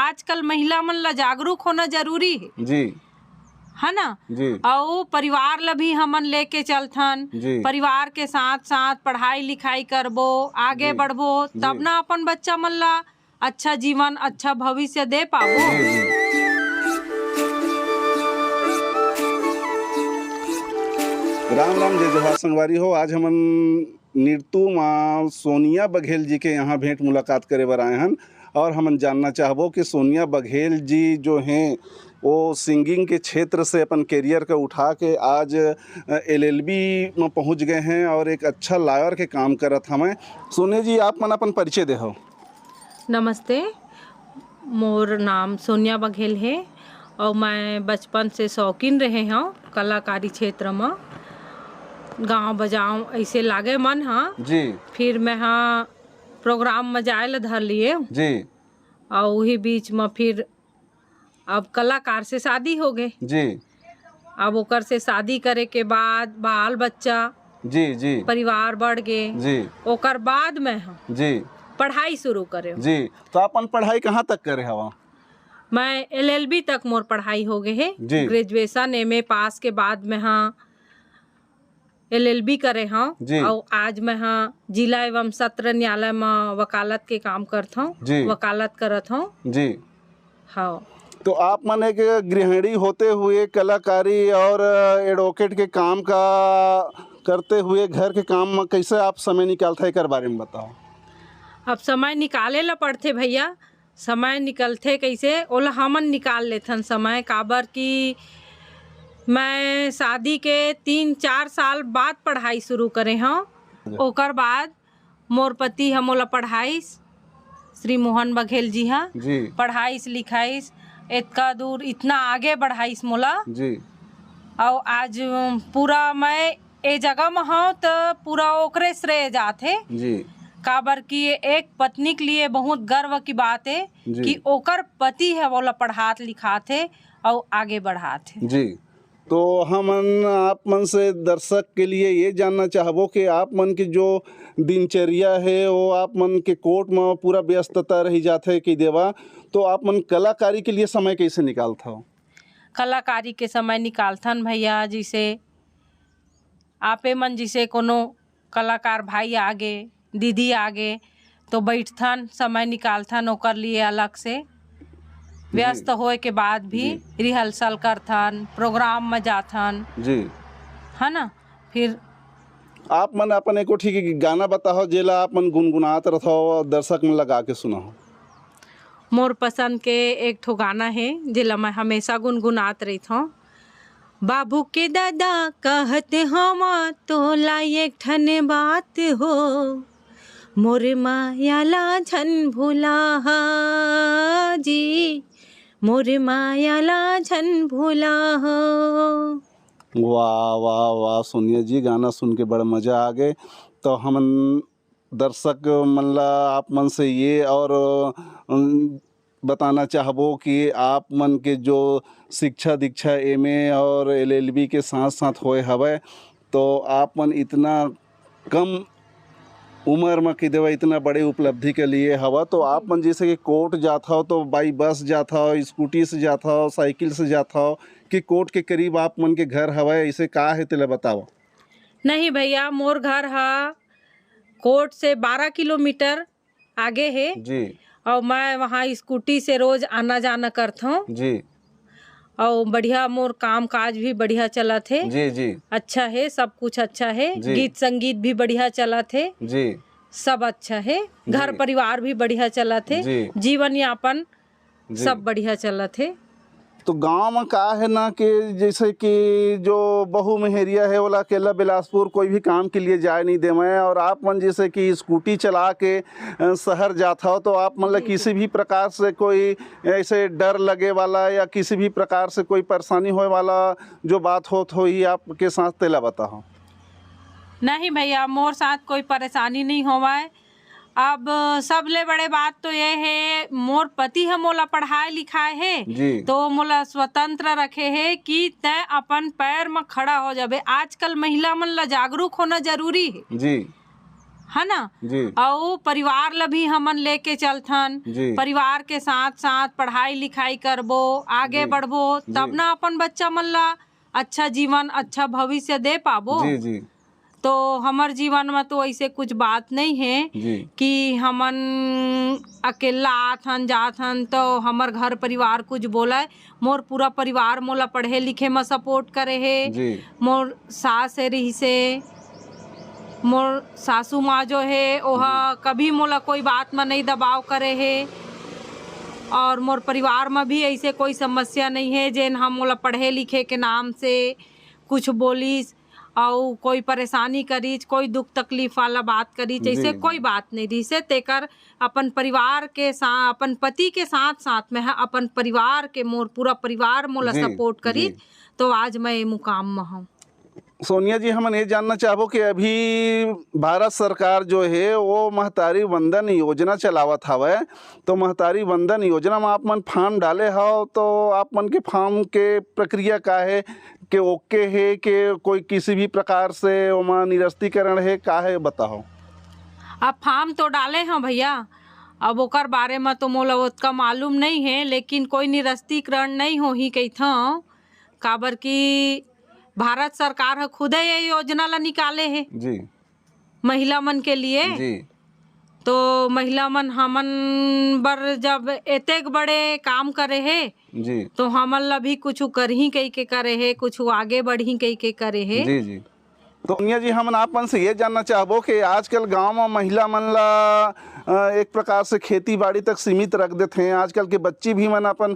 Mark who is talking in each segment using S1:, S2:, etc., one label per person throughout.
S1: आजकल महिला मन ला जागरूक होना जरूरी
S2: जी
S1: है ना
S2: जी।
S1: और परिवार ला भी हमन लेके चलथन, परिवार के साथ साथ पढ़ाई लिखाई करबो, आगे बढ़बो, तब ना अपन बच्चा मन ला अच्छा जीवन अच्छा भविष्य दे पाबो।
S2: राम राम, जय जोहार संगवारी हो। आज हमन नीतू माँ सोनिया बघेल जी के यहाँ भेंट मुलाकात करे बर आए हन और हमन जानना चाहबो कि सोनिया बघेल जी जो हैं वो सिंगिंग के क्षेत्र से अपन करियर का उठा के आज LLB में पहुँच गए हैं और एक अच्छा लॉयर के काम करत हमें। सोनिया जी, आप मन अपन परिचय देहो।
S1: नमस्ते, मोर नाम सोनिया बघेल है और मैं बचपन से शौकीन रहे हूँ कलाकारी क्षेत्र में। गाँव बजाऊँ ऐसे लागे मन हाँ
S2: जी।
S1: फिर मैं हाँ प्रोग्राम में जाए ला धर लिए
S2: जी।
S1: और वही बीच में फिर अब कलाकार से शादी हो गए
S2: जी।
S1: अब ओकर से शादी करे के बाद बाल बच्चा
S2: जी जी
S1: परिवार बढ़ गए
S2: जी।
S1: ओकर बाद में हाँ
S2: जी
S1: पढ़ाई शुरू करे
S2: जी। तो अपन पढ़ाई कहाँ तक करे हवा?
S1: मैं LLB तक मोर पढ़ाई हो गए है। ग्रेजुएशन MA पास के बाद में हाँ LLB करे हाँ और आज मैं हाँ जिला एवं सत्र न्यायालय में वकालत के काम करता हूँ, वकालत करत हूँ जी। हाँ,
S2: तो आप मन एक गृहिणी होते हुए कलाकारी और एडवोकेट के काम का करते हुए घर के काम में कैसे आप समय निकालते, एक बारे में बताओ।
S1: अब समय निकाले ला पड़ते भैया, समय निकलते कैसे ओला हमन निकाल लेथन समय, काबर की मैं शादी के 3-4 साल बाद पढ़ाई शुरू करे हूँ। ओकर बाद मोर पति हम ओला पढ़ाई श्री मोहन बघेल जी हाँ पढ़ाई लिखाई इतना दूर इतना आगे बढ़ाई मोला जी। और आज पूरा मैं ए जगह में हूँ तो पूरा ओकरे श्रेय जाते जी। काबर की एक पत्नी के लिए बहुत गर्व की बात है कि ओकर पति है वो पढ़ात लिखाते और आगे बढ़ाते जी।
S2: तो हमन आप मन से दर्शक के लिए ये जानना चाहबो कि आप मन की जो दिनचर्या है वो आप मन के कोर्ट में पूरा व्यस्तता रही जाते कि देवा, तो आप मन कलाकारी के लिए समय कैसे निकालता हो?
S1: कलाकारी के समय निकालथन भैया, जिसे आपे मन जिसे कोनो कलाकार भाई आगे दीदी आगे तो बैठथन समय निकालथन ओकर लिए अलग से, व्यस्त होए के बाद भी रिहर्सल करथन, प्रोग्राम में जाथन जी है ना। फिर
S2: आप मन अपन एको ठीक गाना बताओ जेला आप मन गुनगुनात रहो दर्शक में लगा के सुनाओ।
S1: मोर पसंद के एक ठो गाना है जेला मैं हमेशा गुनगुनात रही हूँ। बाबू के दादा कहते हम तोला एक ठन बात हो, मोर मायाला झन भूला जी, मोर मायाला झन भूला हो।
S2: वाह वाह वाह सोनिया जी, गाना सुन के बड़ा मज़ा आ गए। तो हमन दर्शक मन ला आप मन से ये और बताना चाहबो कि आप मन के जो शिक्षा दीक्षा MA और LLB के साथ साथ होए हवे, तो आप मन इतना कम उम्र में कि देवा इतना बड़े उपलब्धि के लिए हवा, तो आप मन जैसे कि कोर्ट जाता हो तो बाई बस जाता हो, स्कूटी से जाता हो, साइकिल से जाता हो कि कोर्ट के करीब आप मन के घर हवा, ऐसे का है तेला बताओ।
S1: नहीं भैया, मोर घर है कोर्ट से 12 किलोमीटर आगे है जी। और मैं वहाँ स्कूटी से रोज आना जाना करता हूँ जी। और बढ़िया मोर काम काज भी बढ़िया चला थे जी जी। अच्छा है, सब कुछ अच्छा है, गीत संगीत भी बढ़िया चला थे जी, सब अच्छा है, घर परिवार भी बढ़िया चला थे, जीवन यापन सब बढ़िया चला थे।
S2: तो गांव में का है ना कि जैसे कि जो बहु मेहरिया है वाला अकेला बिलासपुर कोई भी काम के लिए जाए नहीं दे मैं, और आप मन जैसे कि स्कूटी चला के शहर जाता हो तो आप मतलब किसी भी प्रकार से कोई ऐसे डर लगे वाला या किसी भी प्रकार से कोई परेशानी होए वाला जो बात हो ही आपके साथ तेला बताओ।
S1: नहीं भैया, मोर साथ कोई परेशानी नहीं होवा है। अब सबले बड़े बात तो ये है मोर पति है मोला पढ़ाए लिखाए है तो मोला स्वतंत्र रखे है कि तय अपन पैर में खड़ा हो जाबे। आजकल महिला मन ला जागरूक होना जरूरी है जी। है ना।
S2: जी
S1: और परिवार ला भी हमन लेके चलथन,
S2: जी
S1: परिवार के साथ साथ पढ़ाई लिखाई करबो, आगे
S2: जी
S1: बढ़बो, तब
S2: जी
S1: ना अपन बच्चा मन ला अच्छा जीवन अच्छा भविष्य दे पाबो।
S2: जी जी
S1: तो हमर जीवन में तो ऐसे कुछ बात नहीं है
S2: जी
S1: कि हमन अकेला आथन जाथन तो हमर घर परिवार कुछ बोले। मोर पूरा परिवार मोला पढ़े लिखे में सपोर्ट करे है।
S2: जी
S1: मोर सास है रही से, मोर सासू माँ जो है ओहा कभी मोला कोई बात में नहीं दबाव करे है। और मोर परिवार में भी ऐसे कोई समस्या नहीं है जेन हम मोला पढ़े लिखे के नाम से कुछ बोलिस और कोई परेशानी करीच, कोई दुख तकलीफ वाला बात करीच, ऐसे
S2: जी
S1: कोई बात नहीं रही से। तेकर अपन परिवार के साथ, अपन पति के साथ साथ में है अपन परिवार के, मोर पूरा परिवार मोला
S2: जी
S1: सपोर्ट करी,
S2: जी।
S1: तो आज मैं ये मुकाम में हूँ।
S2: सोनिया जी, हम ये जानना चाहबो कि अभी भारत सरकार जो है वो महतारी वंदन योजना चलावत हवै, तो महतारी वंदन योजना में आप मन फॉर्म डाले हो, तो आप मन के फॉर्म के प्रक्रिया का है कि ओके है कि कोई किसी भी प्रकार से ओमा निरस्तीकरण है, का है बताओ।
S1: अब फॉर्म तो डाले हैं भैया, अब ओकर बारे में तो मोला उतना मालूम नहीं है, लेकिन कोई निरस्तीकरण नहीं हो ही कहीथा, काबर की भारत सरकार है खुद ये योजना ला निकाले है
S2: जी
S1: महिला मन के लिए।
S2: जी
S1: तो महिला मन हमन बर जब एतेक बड़े काम करे है
S2: जी
S1: तो हमन ला भी कुछ कर ही कही के करे है, कुछ आगे बढ़ ही कही के करे है।
S2: जी जी। तो सोनिया जी, हम आप मन से ये जानना चाहबो कि आजकल गांव में महिला मन ला एक प्रकार से खेती बाड़ी तक सीमित रख देते हैं। आजकल के बच्ची भी मन अपन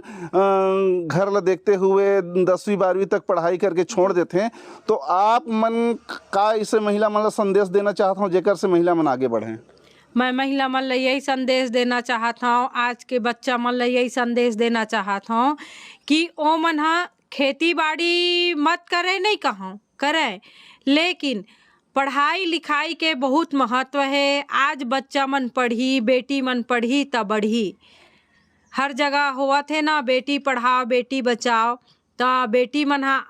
S2: घर ला देखते हुए 10वीं 12वीं तक पढ़ाई करके छोड़ देते हैं। तो आप मन का इसे महिला मन ला संदेश देना चाहता हूँ जेकर से महिला मन आगे बढ़ें।
S1: मैं महिला मन ला यही संदेश देना चाहता हूँ, आज के बच्चा मन ला यही संदेश देना चाहता हूँ कि ओ मन हा खेती बाड़ी मत करे, नहीं कहूँ करे, लेकिन पढ़ाई लिखाई के बहुत महत्व है। आज बच्चा मन पढ़ी, बेटी मन पढ़ी तब बढ़ी। हर जगह हुआ थे ना, बेटी पढ़ाओ बेटी बचाओ, तो बेटी मन हा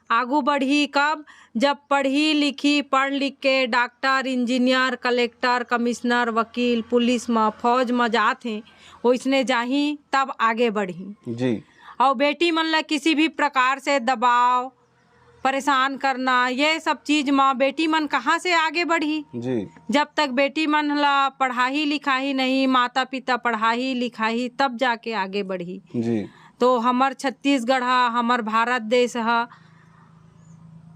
S1: आगू बढ़ी कब, जब पढ़ी लिखी पढ़ लिख के डॉक्टर इंजीनियर कलेक्टर कमिश्नर वकील पुलिस में फौज में जाते, वैसने जाही तब आगे बढ़ी
S2: जी।
S1: और बेटी मन ला किसी भी प्रकार से दबाव परेशान करना, ये सब चीज में बेटी मन कहाँ से आगे बढ़ी
S2: जी।
S1: जब तक बेटी मन ला पढ़ाई लिखाई नहीं, माता पिता पढ़ाई लिखाई तब जाके आगे बढ़ी
S2: जी।
S1: तो हमर छत्तीसगढ़ हा, हमर भारत देश हा,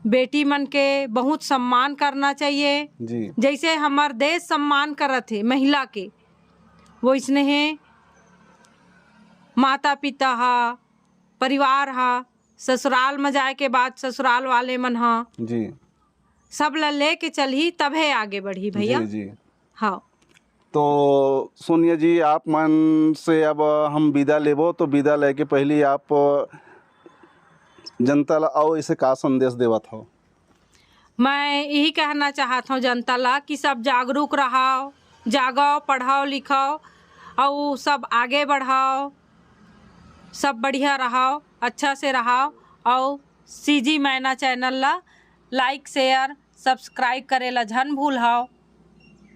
S1: बेटी मन के बहुत सम्मान करना चाहिए।
S2: जी।
S1: जैसे हमार देश सम्मान करत है महिला के, वैसने है माता पिता हा, परिवार हा, ससुराल में जाए के बाद ससुराल वाले मन हा
S2: जी।
S1: सब ला लेके चलही तभे आगे बढ़ी भैया।
S2: जी जी।
S1: हाँ।
S2: तो सोनिया जी, आप मन से अब हम विदा लेबो, तो विदा लेके पहले आप जनता ला आओ इसे का संदेश देवत हो।
S1: मैं यही कहना चाहता हूँ जनता ला कि सब जागरूक रहो, जागो, पढ़ाओ लिखाओ और सब आगे बढ़ाओ, सब बढ़िया रहो, अच्छा से रहो और सीजी मैना चैनल ला लाइक शेयर सब्सक्राइब करे ला झन भूल हो।